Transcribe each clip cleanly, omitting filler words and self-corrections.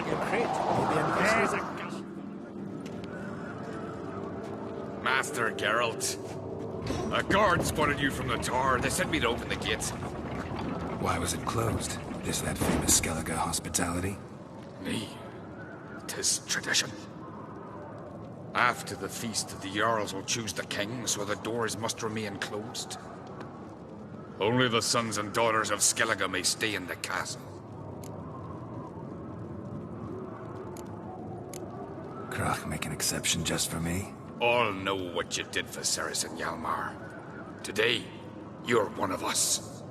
on your crate. Maybe there's a... Master Geralt. A guard spotted you from the tower. They sent me to open the gates. Why was it closed? Is that famous Skellige hospitality? Me. 'Tis tradition. After the feast, the Jarls will choose the king, so the doors must remain closed. Only the sons and daughters of Skellige may stay in the castle. Krach make an exception just for me? All know what you did for Ceres and Hjalmar. Today, you're one of us.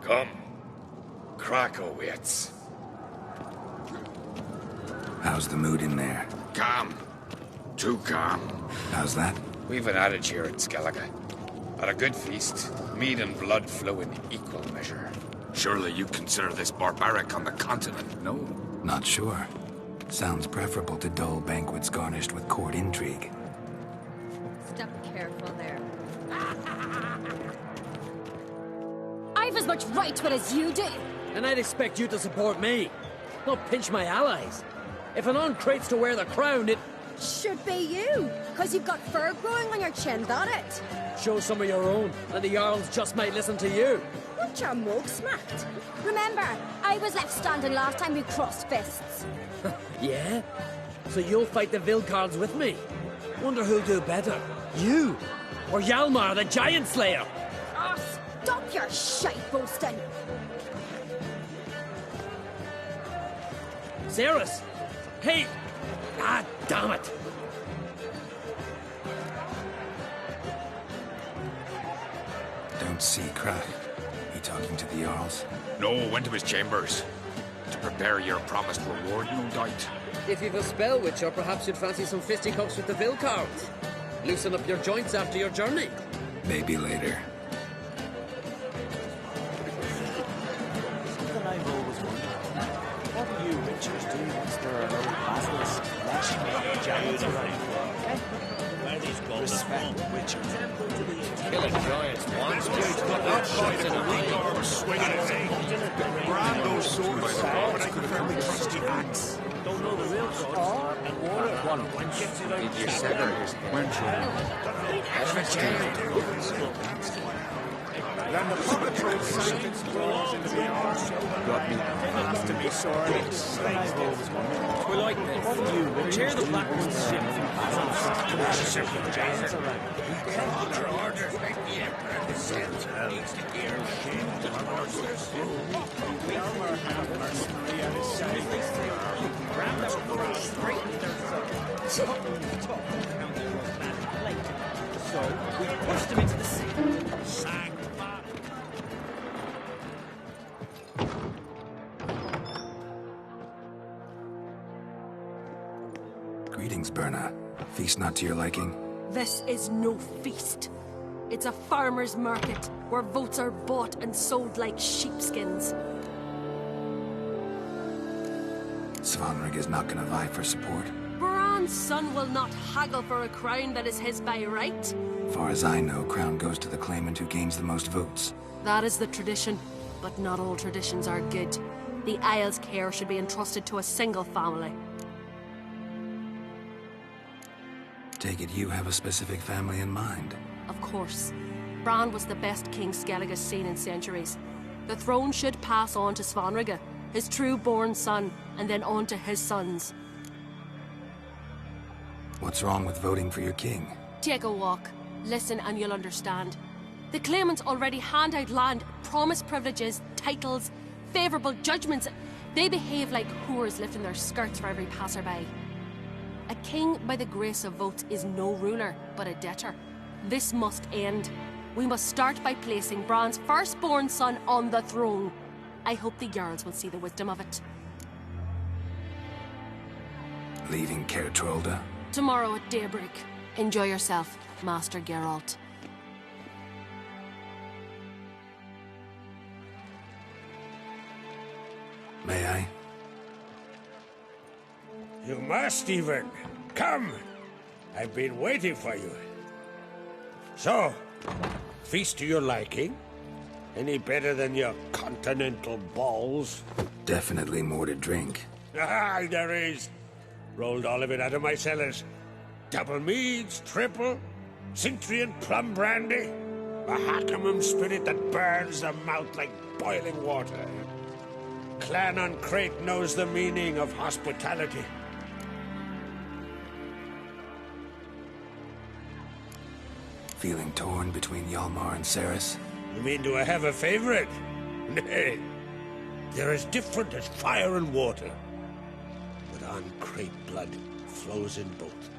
Come. Krakow waits. How's the mood in there? Calm. Too calm. How's that? We've an adage here in Skellige. At a good feast, mead and blood flow in equal measure. Surely you consider this barbaric on the continent, no? Not sure. Sounds preferable to dull banquets garnished with court intrigue. Step careful there. I've as much right to it as you do. And I'd expect you to support me, not pinch my allies. If an on crate's to wear the crown, it... Should be you, because you've got fur growing on your chin, that it? Show some of your own, and the Jarls just might listen to you. Not your mug smacked. Remember, I was left standing last time we crossed fists. Yeah? So you'll fight the Vilcards with me? Wonder who'll do better, you or Hjalmar, the Giant Slayer? Oh, stop your shite boasting. Ceres! Hey! Ah, damn it! Don't see Krach. He talking to the Jarls? No, went to his chambers. To prepare your promised reward, no doubt. If you've a spell witch, or perhaps you'd fancy some fisticuffs with the Vilcards. Loosen up your joints after your journey. Maybe later. Something I've always wondered. What do you witchers do once there are no battles, lashing giants around? Where these respect witchers. Killing giants once, shots in a Grab those swords, but I prefer the trusty axe. Don't know the real cause, and war at one. Did you sever his head? Then the puppet trade silence grows into the arse. Got me. Has to be sorry. I've always wondered. We like this. What do you witchers Hear the do Black once One's there ship. are no battles, lashing giants around? Your orders make the Emperor descend. Needs to gear shame to the horses. Hjalmar had a mercenary at his side. Grab them for straight in their throat. So we pushed him into the sea. Sang back. Greetings, Berna. Feast not to your liking? This is no feast. It's a farmer's market where votes are bought and sold like sheepskins. Svanrig is not gonna vie for support. Bran's son will not haggle for a crown that is his by right. Far as I know, crown goes to the claimant who gains the most votes. That is the tradition, but not all traditions are good. The Isle's care should be entrusted to a single family. Take it you have a specific family in mind. Of course. Bran was the best king Skellige's seen in centuries. The throne should pass on to Svanrige, his true-born son, and then on to his sons. What's wrong with voting for your king? Take a walk. Listen and you'll understand. The claimants already hand out land, promise privileges, titles, favourable judgments. They behave like whores lifting their skirts for every passerby. A king by the grace of votes is no ruler, but a debtor. This must end. We must start by placing Bran's firstborn son on the throne. I hope the Jarls will see the wisdom of it. Leaving Caer Trolda? Tomorrow at daybreak. Enjoy yourself, Master Geralt. May I? You must even. Come. I've been waiting for you. So, feast to your liking? Any better than your continental balls? Definitely more to drink. Aye, there is. Rolled all of it out of my cellars. Double meads, triple, Cintrian plum brandy, a Hackamum spirit that burns the mouth like boiling water. Clan on Crate knows the meaning of hospitality. Feeling torn between Hjalmar and Ceres? You mean do I have a favorite? Nay. They're as different as fire and water. But on Crate blood flows in both.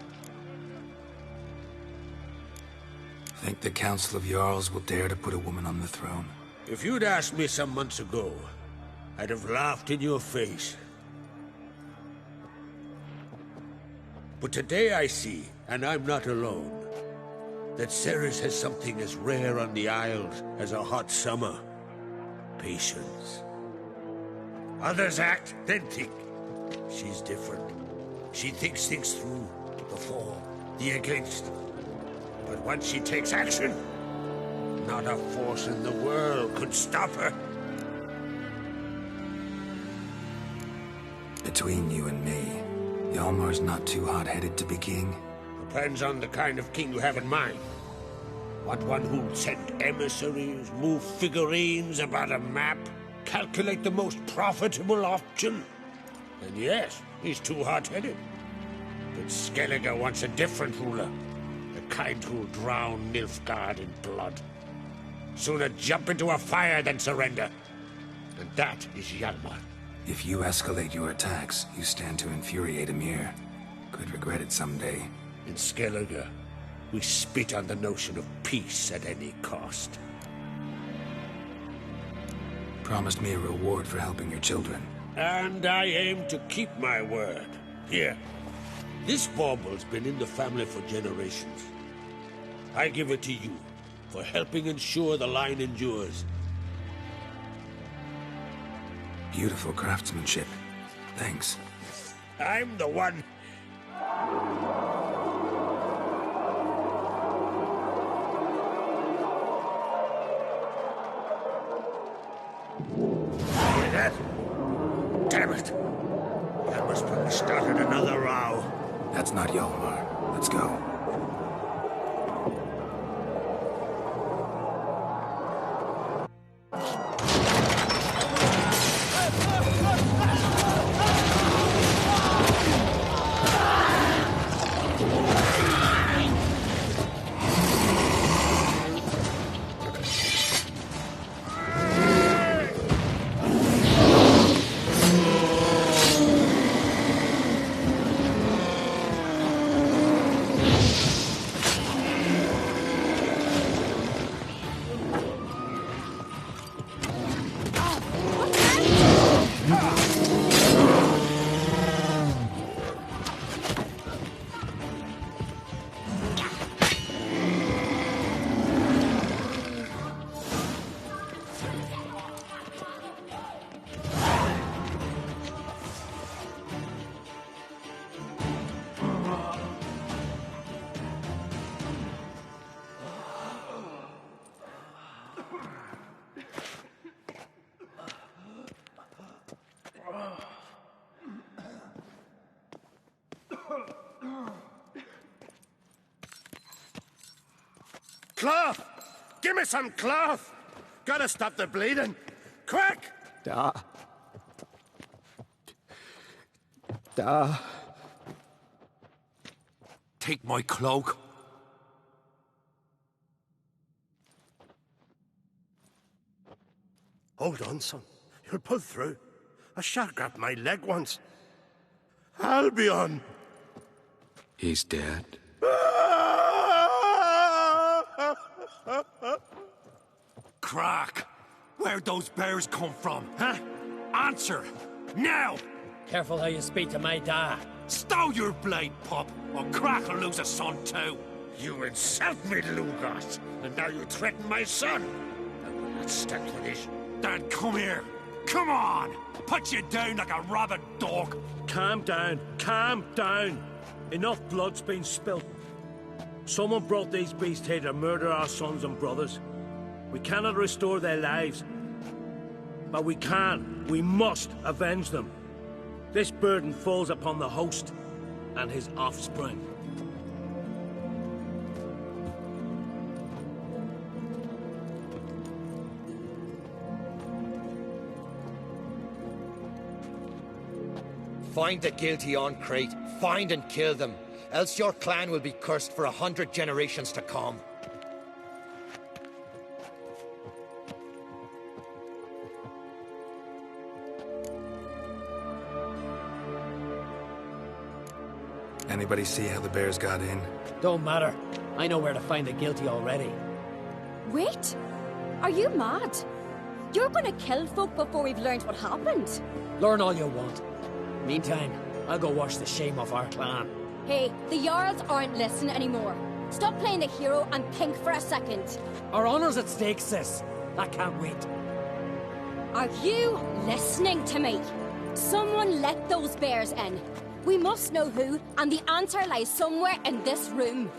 Think the Council of Jarls will dare to put a woman on the throne? If you'd asked me some months ago, I'd have laughed in your face. But today I see, and I'm not alone, that Ceres has something as rare on the Isles as a hot summer. Patience. Others act, then think. She's different. She thinks things through, the for, the against. But once she takes action, not a force in the world could stop her. Between you and me, Hjalmar's not too hot-headed to be king? Depends on the kind of king you have in mind. Want one who'll send emissaries, move figurines about a map, calculate the most profitable option? And yes, he's too hot-headed. But Skellige wants a different ruler. The kind who'll drown Nilfgaard in blood. Sooner jump into a fire than surrender. And that is Hjalmar. If you escalate your attacks, you stand to infuriate Emir. Could regret it someday. In Skellige, we spit on the notion of peace at any cost. Promised me a reward for helping your children. And I aim to keep my word. Here, this bauble's been in the family for generations. I give it to you for helping ensure the line endures. Beautiful craftsmanship. Thanks. I'm the one. Hear that? Damn it! That must have started another row. That's not Hjalmar. Let's go. Cloth! Give me some cloth! Gotta stop the bleeding! Quick! Da. Take my cloak. Hold on, son. You'll pull through. A shark grabbed my leg once. Albion! He's dead. Crack! Where'd those bears come from, huh? Answer! Now! Careful how you speak to my dad. Stow your blade, pup, or Crack will lose a son too. You insult me, Lugos, and now you threaten my son. I will not stand for this. Then come here. Come on! Put you down like a rabid dog. Calm down. Calm down. Enough blood's been spilt. Someone brought these beasts here to murder our sons and brothers. We cannot restore their lives. But we can. We must avenge them. This burden falls upon the host and his offspring. Find the guilty on Crate. Find and kill them. Else your clan will be cursed for 100 generations to come. Anybody see how the bears got in? Don't matter. I know where to find the guilty already. Wait! Are you mad? You're gonna kill folk before we've learned what happened. Learn all you want. Meantime, I'll go wash the shame off our clan. Hey, the Jarls aren't listening anymore. Stop playing the hero and think for a second. Our honor's at stake, sis. I can't wait. Are you listening to me? Someone let those bears in. We must know who, and the answer lies somewhere in this room.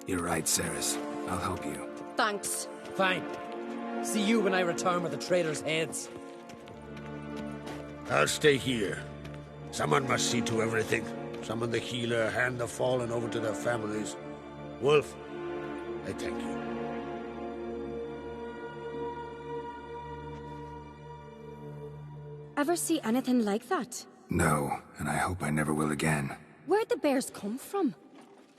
You're right, Ceres. I'll help you. Thanks. Fine. See you when I return with the traitors' heads. I'll stay here. Someone must see to everything. Summon the healer, hand the fallen over to their families. Wolf, I thank you. Ever see anything like that? No, and I hope I never will again. Where'd the bears come from?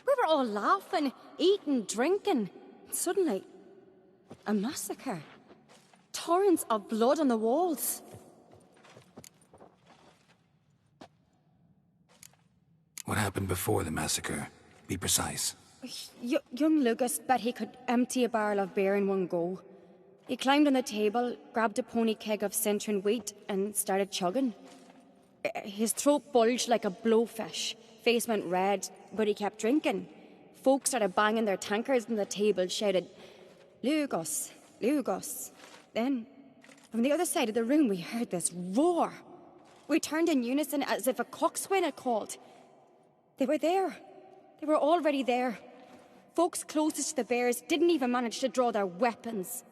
We were all laughing, eating, drinking. Suddenly, a massacre. Torrents of blood on the walls. What happened before the massacre? Be precise. Young Lucas bet he could empty a barrel of beer in one go. He climbed on the table, grabbed a pony keg of Centron wheat, and started chugging. His throat bulged like a blowfish, face went red, but he kept drinking. Folks started banging their tankards on the table, shouted, "Lugos, Lugos." Then, from the other side of the room, we heard this roar. We turned in unison as if a coxswain had called. They were there. They were already there. Folks closest to the bears didn't even manage to draw their weapons.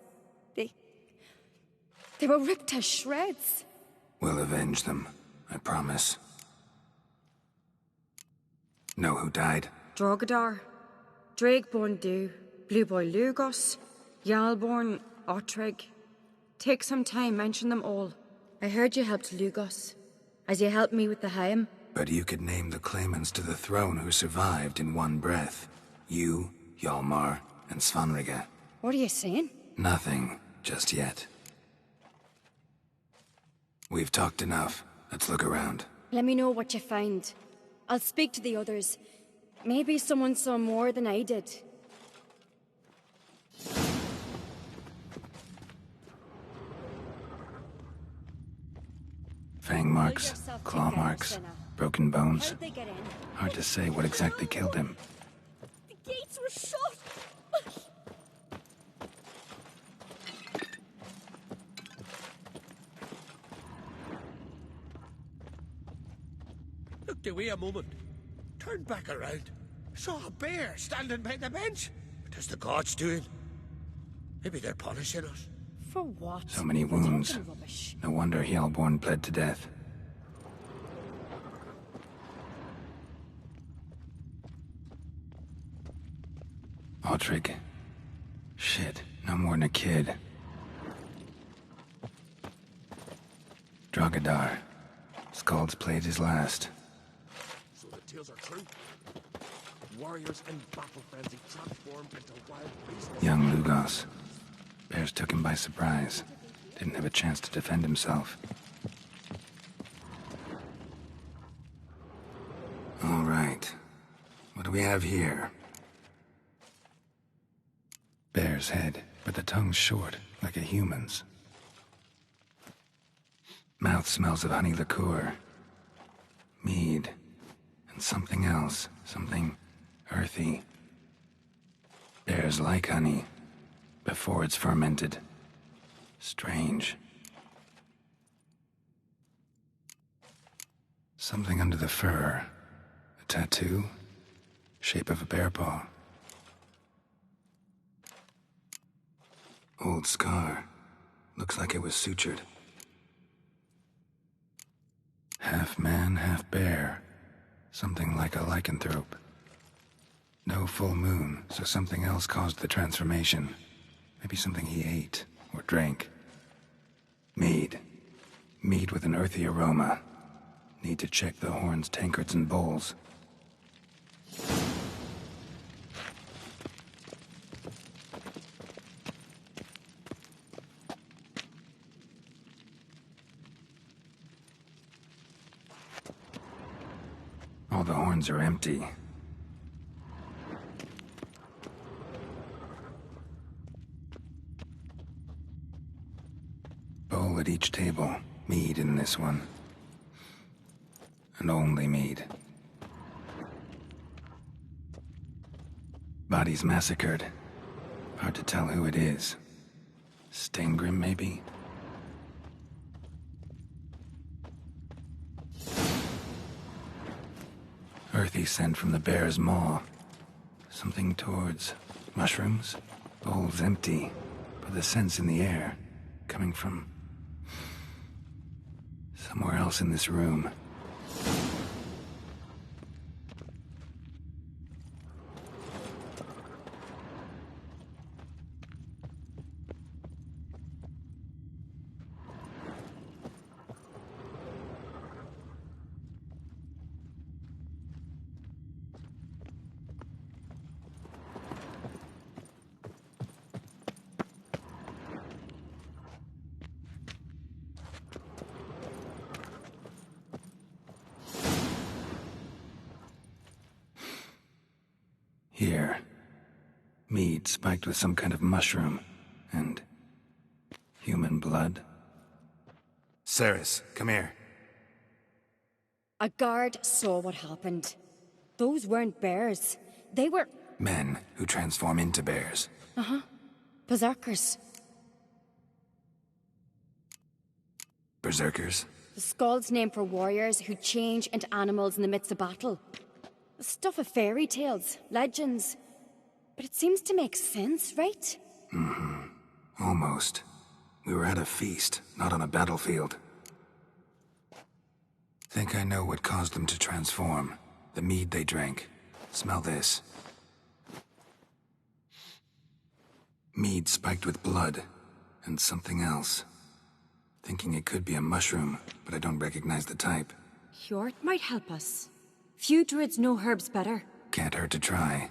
They were ripped to shreds. We'll avenge them, I promise. Know who died? Drogadar, Drakeborn Du, Blue Boy Lugos, Jarlborn, Ottrig. Take some time, mention them all. I heard you helped Lugos, as you helped me with the Haim. But you could name the claimants to the throne who survived in one breath. You, Hjalmar, and Svanrige. What are you saying? Nothing, just yet. We've talked enough. Let's look around. Let me know what you find. I'll speak to the others. Maybe someone saw more than I did. Fang marks, yourself claw together, marks, Senna. broken bones. How'd they get in? Hard to say what exactly killed him. The gates were shut! Looked away a moment. Turned back around. Saw a bear standing by the bench. What is the gods doing? Maybe they're punishing us. For what? So many wounds. Talking rubbish. No wonder Hjalborn bled to death. Ottrig. Shit, no more than a kid. Drogadar. Skald's played his last. So the tales are true. Warriors in battle frenzy transformed into wild beasts. Young Lugos. Bears took him by surprise. Didn't have a chance to defend himself. All right. What do we have here? Bear's head, but the tongue's short, like a human's. Mouth smells of honey liqueur. Mead. And something else. Something earthy. Bears like honey. Before it's fermented. Strange. Something under the fur. A tattoo? Shape of a bear paw. Old scar. Looks like it was sutured. Half man, half bear. Something like a lycanthrope. No full moon, so something else caused the transformation. Maybe something he ate or drank. Mead. Mead with an earthy aroma. Need to check the horns, tankards, and bowls. All the horns are empty. Bowl at each table. Mead in this one. And only mead. Bodies massacred. Hard to tell who it is. Stengrim, maybe? Earthy scent from the bear's maw. Something towards mushrooms? Bowl's empty, but the scent's in the air. Coming from somewhere else in this room. Here. Mead spiked with some kind of mushroom. And human blood. Ceres, come here. A guard saw what happened. Those weren't bears. They were... Men who transform into bears. Uh-huh. Berserkers. Berserkers? The Skald's name for warriors who change into animals in the midst of battle. The stuff of fairy tales, legends. But it seems to make sense, right? Mm-hmm. Almost. We were at a feast, not on a battlefield. Think I know what caused them to transform. The mead they drank. Smell this. Mead spiked with blood. And something else. Thinking it could be a mushroom, but I don't recognize the type. Hjort might help us. Few druids know herbs better. Can't hurt to try.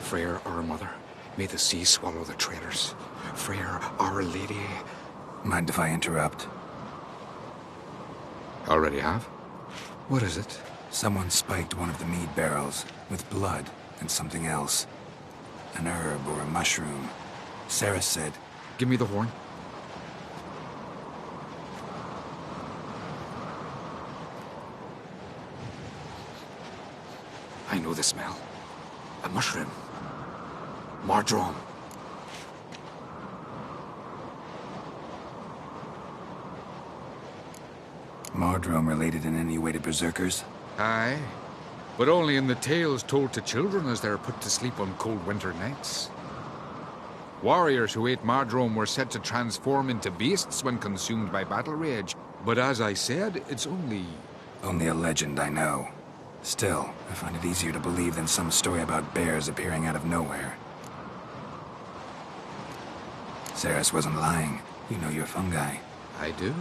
Freyr, our mother, may the sea swallow the traitors. Freyr, our lady. Mind if I interrupt? Already have? What is it? Someone spiked one of the mead barrels with blood and something else. An herb or a mushroom. Sarah said... Give me the horn. I know the smell. A mushroom. Mardrome. Mardrome related in any way to berserkers? Aye, but only in the tales told to children as they're put to sleep on cold winter nights. Warriors who ate Mardrome were said to transform into beasts when consumed by battle rage, but as I said, it's only... Only a legend, I know. Still, I find it easier to believe than some story about bears appearing out of nowhere. Ceres wasn't lying. You know your fungi. I do.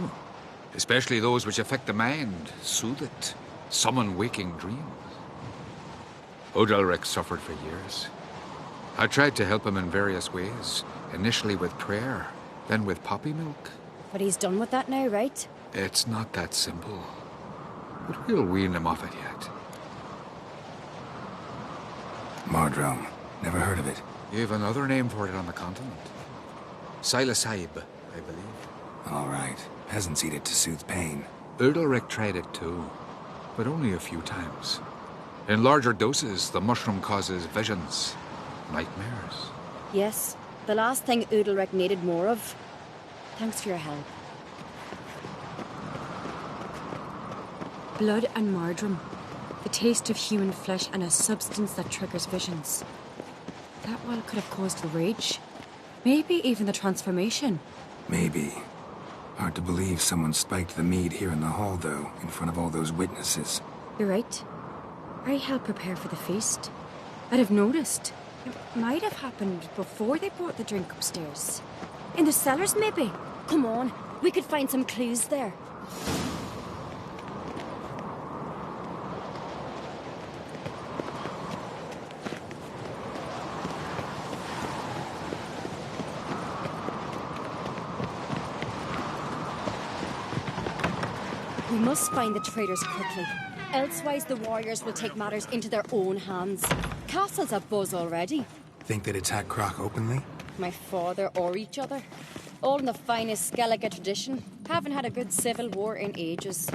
Especially those which affect the mind, soothe it, summon waking dreams. Odalric suffered for years. I tried to help him in various ways, initially with prayer, then with poppy milk. But he's done with that now, right? It's not that simple. But we'll wean him off it yet. Mardrome. Never heard of it. You have another name for it on the continent. Silasaib, I believe. All right. Peasants eat it to soothe pain. Odalric tried it too, but only a few times. In larger doses, the mushroom causes visions. Nightmares? Yes, the last thing Udalric needed more of. Thanks for your help. Blood and marjoram. The taste of human flesh and a substance that triggers visions. That well could have caused the rage. Maybe even the transformation. Maybe. Hard to believe someone spiked the mead here in the hall, though, in front of all those witnesses. You're right. I helped prepare for the feast. I'd have noticed. It might have happened before they brought the drink upstairs. In the cellars, maybe? Come on, we could find some clues there. We must find the traitors quickly. Elsewise, the warriors will take matters into their own hands. Castle's abuzz already. Think they'd attack Croc openly? My father or each other. All in the finest Skellige tradition. Haven't had a good civil war in ages.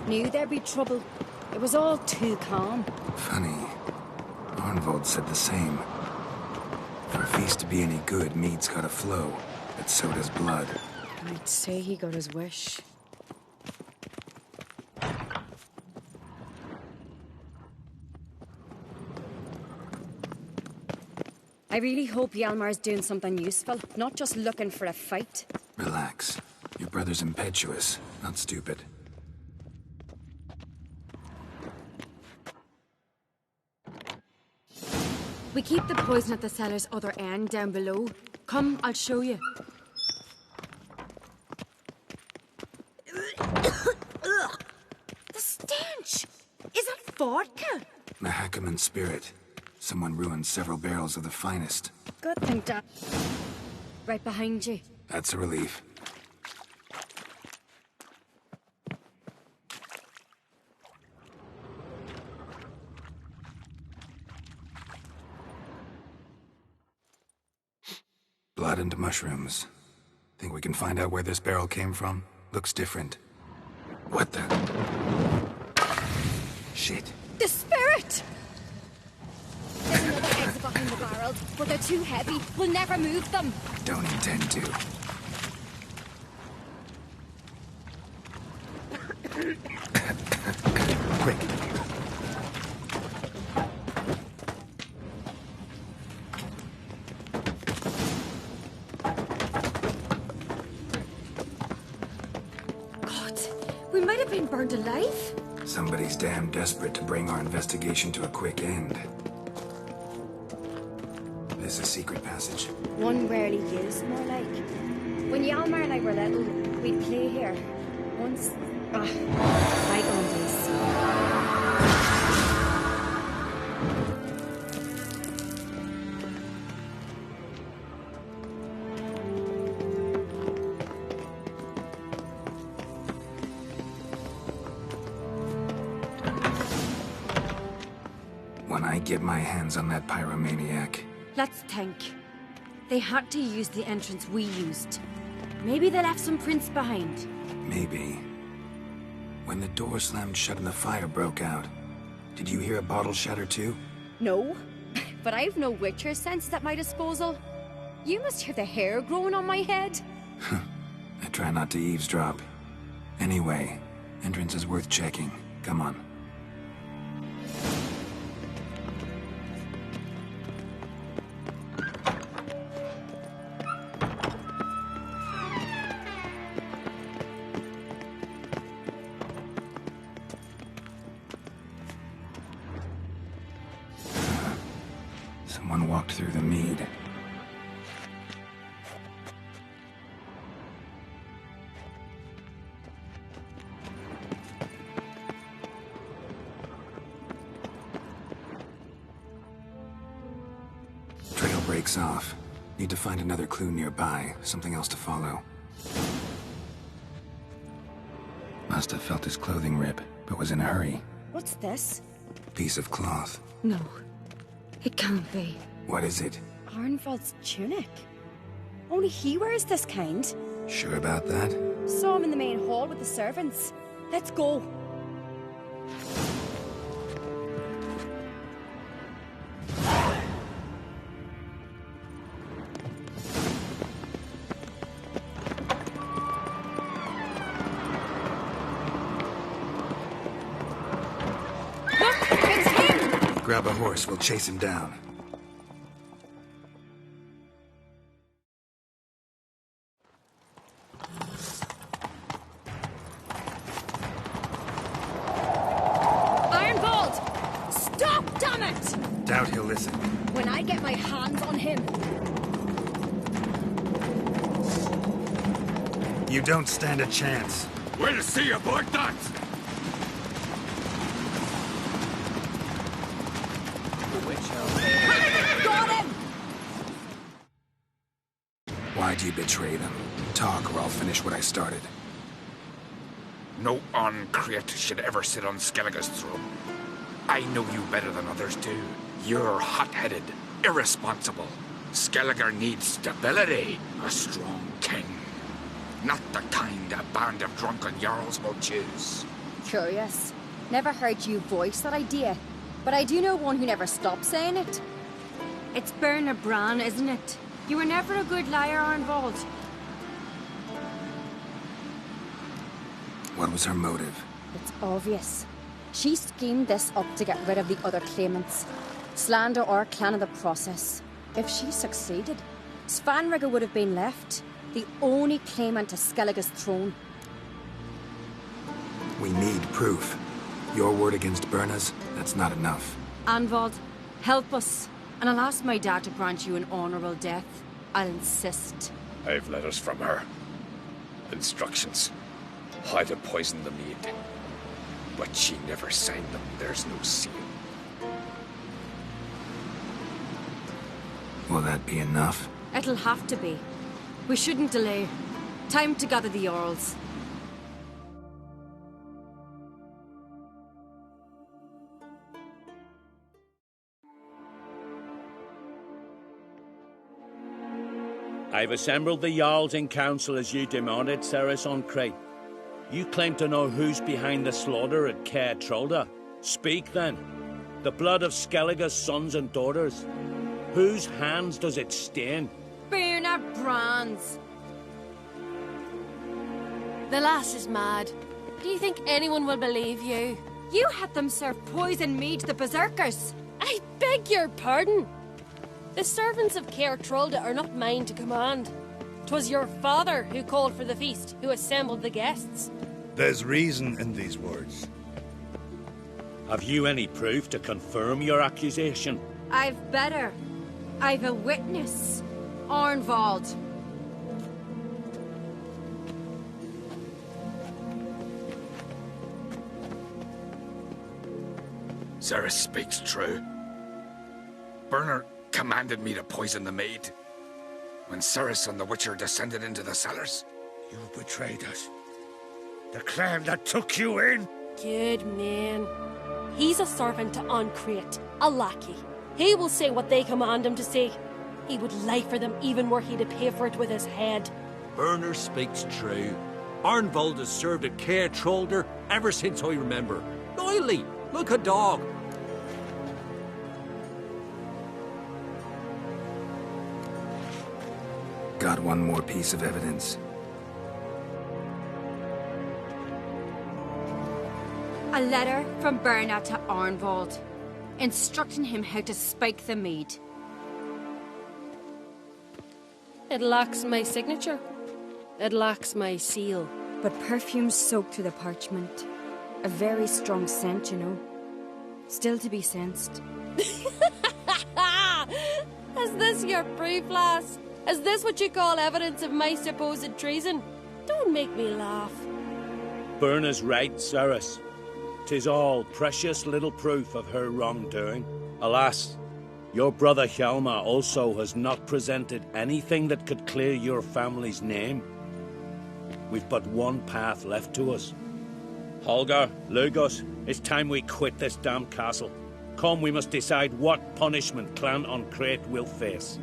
Knew there'd be trouble. It was all too calm. Funny. Arnvold said the same. For a feast to be any good, mead's gotta flow, but so does blood. I'd say he got his wish. I really hope Hjalmar's doing something useful, not just looking for a fight. Relax. Your brother's impetuous, not stupid. We keep the poison at the cellar's other end, down below. Come, I'll show you. The stench! Is it vodka? Mahakaman spirit. Someone ruined several barrels of the finest. Good thing, Dad. Right behind you. That's a relief. Blood and mushrooms. Think we can find out where this barrel came from? Looks different. What the? Shit. The spirit! There's another exit behind the barrels, but they're too heavy. We'll never move them. Don't intend to. Quick. God, we might have been burned alive. Somebody's damn desperate to bring our investigation to a quick end. This is a secret passage. One rarely used, more like. When Hjalmar and I were little, we'd play here. Once... bygone days. When I get my hands on that pyromaniac... Let's think. They had to use the entrance we used. Maybe they left some prints behind. Maybe. When the door slammed shut and the fire broke out, did you hear a bottle shatter too? No, but I've no Witcher sense at my disposal. You must hear the hair growing on my head. I try not to eavesdrop. Anyway, entrance is worth checking. Come on. Someone walked through the mead. Trail breaks off. Need to find another clue nearby, something else to follow. Must have felt his clothing rip, but was in a hurry. What's this? Piece of cloth. No, it can't be. What is it? Arnvald's tunic. Only he wears this kind. Sure about that? Saw him in the main hall with the servants. Let's go. Look, it's him! Grab a horse, we'll chase him down. Ironbolt! Stop, damn it! Doubt he'll listen. When I get my hands on him. You don't stand a chance. We'll see about that! Got him! Why'd you betray them? Talk, or I'll finish what I started. No on-crate should ever sit on Skellige's throne. I know you better than others do. You're hot-headed, irresponsible. Skellige needs stability, a strong king. Not the kind a band of drunken jarls will choose. Curious. Never heard you voice that idea. But I do know one who never stops saying it. It's Berna Bran, isn't it? You were never a good liar, Arnvold. What was her motive? It's obvious. She schemed this up to get rid of the other claimants. Slander our clan in the process. If she succeeded, Svanrige would have been left, the only claimant to Skellige's throne. We need proof. Your word against Berna's, that's not enough. Arnvold, help us. And I'll ask my dad to grant you an honourable death. I'll insist. I've letters from her. Instructions. How to poison the mead. But she never signed them. There's no seal. Will that be enough? It'll have to be. We shouldn't delay. Time to gather the Jarls. I've assembled the Jarls in council as you demanded, Ceres on Crate. You claim to know who's behind the slaughter at Caer Trolda. Speak then. The blood of Skellige's sons and daughters. Whose hands does it stain? Berna Bran's. The lass is mad. Do you think anyone will believe you? You had them serve poison mead to the berserkers. I beg your pardon. The servants of Caer Trolda are not mine to command. 'Twas your father who called for the feast, who assembled the guests. There's reason in these words. Have you any proof to confirm your accusation? I've better. I've a witness. Arnvold. Ceres speaks true. Berna commanded me to poison the maid. When Ceres and the Witcher descended into the cellars. You betrayed us. The clan that took you in. Good man. He's a servant to Ancrate, a lackey. He will say what they command him to say. He would lie for them even were he to pay for it with his head. Berner speaks true. Arnvold has served at Caer Trolder ever since I remember. Loyally, like a dog. Got one more piece of evidence. A letter from Berna to Arnvold, instructing him how to spike the mead. It lacks my signature. It lacks my seal. But perfume soaked through the parchment. A very strong scent, you know. Still to be sensed. Is this your proof, lass? Is this what you call evidence of my supposed treason? Don't make me laugh. Berna's right, Ceres. 'Tis all precious little proof of her wrongdoing. Alas, your brother Hjalmar also has not presented anything that could clear your family's name. We've but one path left to us. Holger, Lugos, it's time we quit this damn castle. Come, we must decide what punishment Clan Ancrate will face.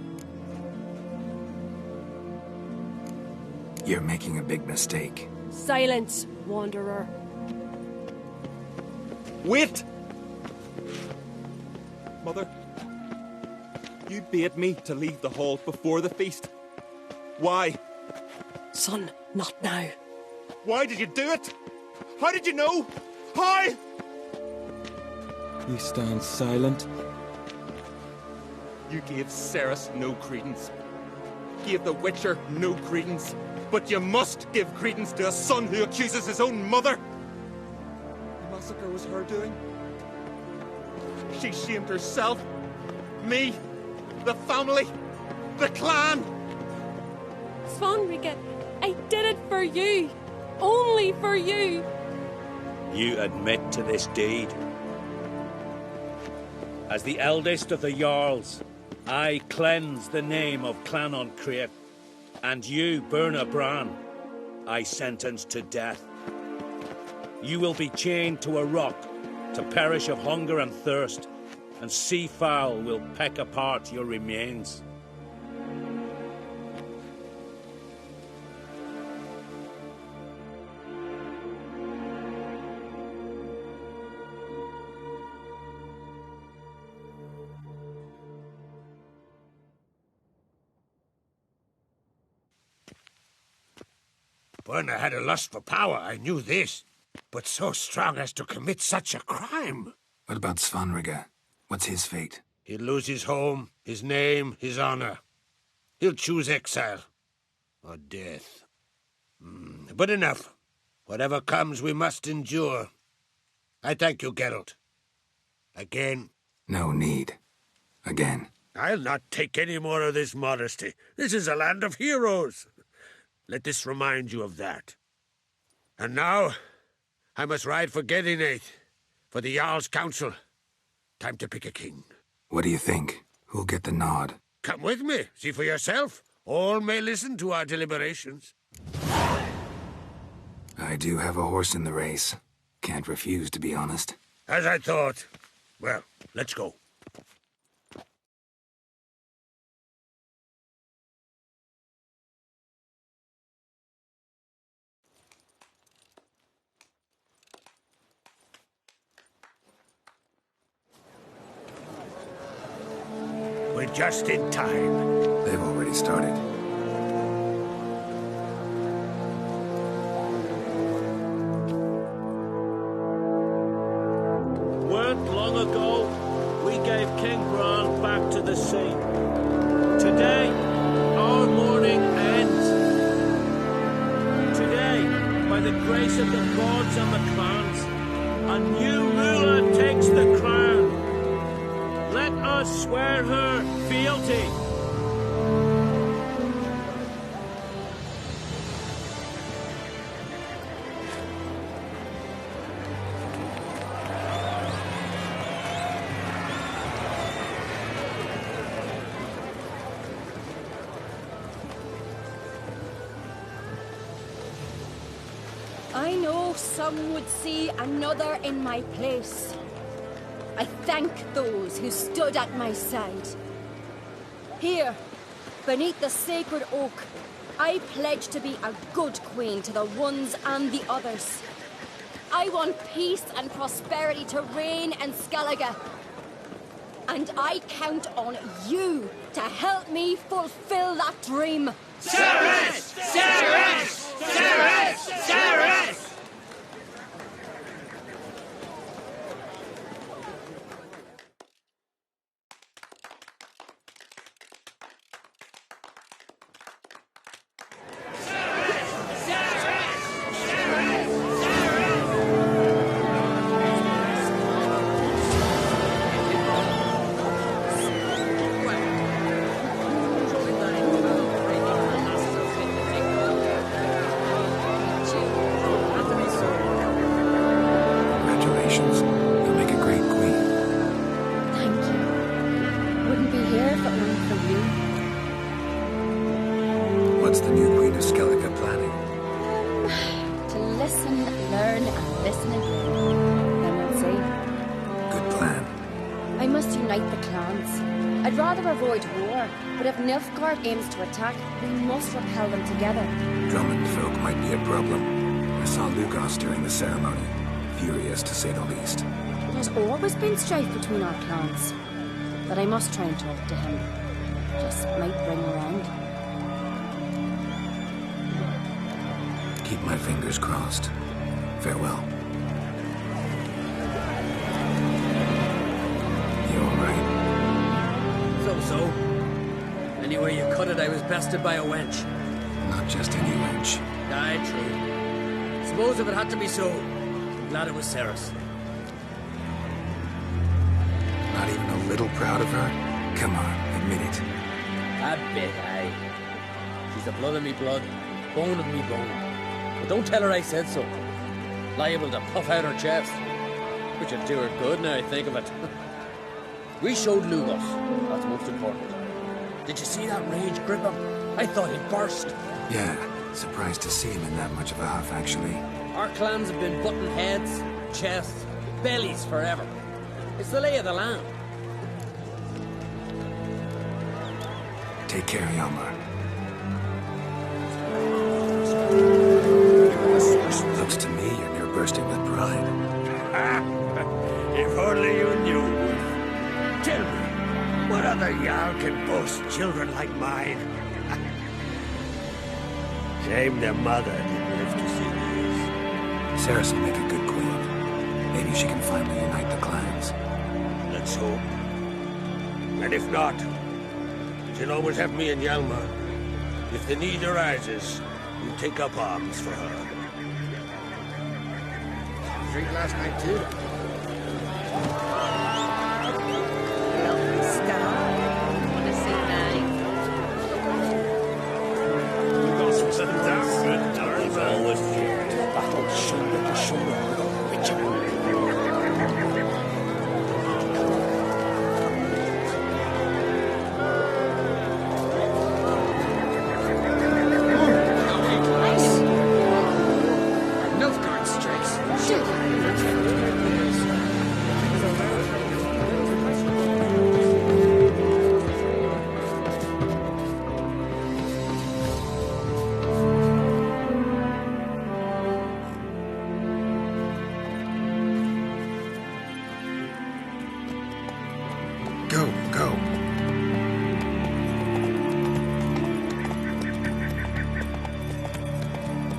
You're making a big mistake. Silence, wanderer. Wait! Mother, you bade me to leave the hall before the feast. Why? Son, not now. Why did you do it? How did you know? How? You stand silent. You gave Ceres no credence. Gave the Witcher no credence. But you must give credence to a son who accuses his own mother. The massacre was her doing. She shamed herself, me, the family, the clan. Svanrige, I did it for you. Only for you. You admit to this deed. As the eldest of the Jarls, I cleanse the name of Clan on Crete, and you, Berna Bran, I sentence to death. You will be chained to a rock to perish of hunger and thirst, and sea fowl will peck apart your remains. Berna had a lust for power, I knew this. But so strong as to commit such a crime. What about Svanrige? What's his fate? He'll lose his home, his name, his honor. He'll choose exile. Or death. But enough. Whatever comes, we must endure. I thank you, Geralt. Again. No need. Again. I'll not take any more of this modesty. This is a land of heroes. Let this remind you of that. And now, I must ride for Gedinath, for the Jarl's Council. Time to pick a king. What do you think? Who'll get the nod? Come with me, see for yourself. All may listen to our deliberations. I do have a horse in the race. Can't refuse, to be honest. As I thought. Well, let's go. We're just in time. They've already started. Weren't long ago, we gave King Bran back to the sea. Today, our mourning ends. Today, by the grace of the gods and the clans, a new ruler takes the crown. Let us swear her fealty. I know some would see another in my place. I thank those who stood at my side. Here, beneath the sacred oak, I pledge to be a good queen to the ones and the others. I want peace and prosperity to reign in Skellige. And I count on you to help me fulfill that dream. Ceres! Ceres! Ceres! Ceres! Congratulations. You'll make a great queen. Thank you. Wouldn't be here if it weren't for you. What's the new Queen of Skellige planning? To listen, learn, and listen again. Then we'll see. Good plan. I must unite the clans. I'd rather avoid war, but if Nilfgaard aims to attack, we must repel them together. Drummond folk might be a problem. I saw Lugos during the ceremony. Furious, to say the least. There's always been strife between our clans. But I must try and talk to him. Just might bring around. Keep my fingers crossed. Farewell. You alright? So. Anyway you cut it, I was bested by a wench. Not just any wench. Aye, true. Suppose if it had to be so, I'm glad it was Ceres. Not even a little proud of her? Come on, admit it. A bit, aye. She's the blood of me blood, bone of me bone. But don't tell her I said so. Liable to puff out her chest. Which would do her good now I think of it. We showed Lugos. That's most important. Did you see that rage grip him? I thought he'd burst. Yeah, surprised to see him in that much of a huff, actually. Our clans have been butting heads, chests, bellies forever. It's the lay of the land. Take care, Hjalmar. Looks to me you're near bursting with pride. If only you knew, Wolf. Tell me, what other Jarl can boast children like mine? Shame their mother didn't live to see these. Ceres will make a good queen. Maybe she can finally unite the clans. Let's hope. And if not, she'll always have me and Hjalmar. If the need arises, we'll take up arms for her. Drink last night too.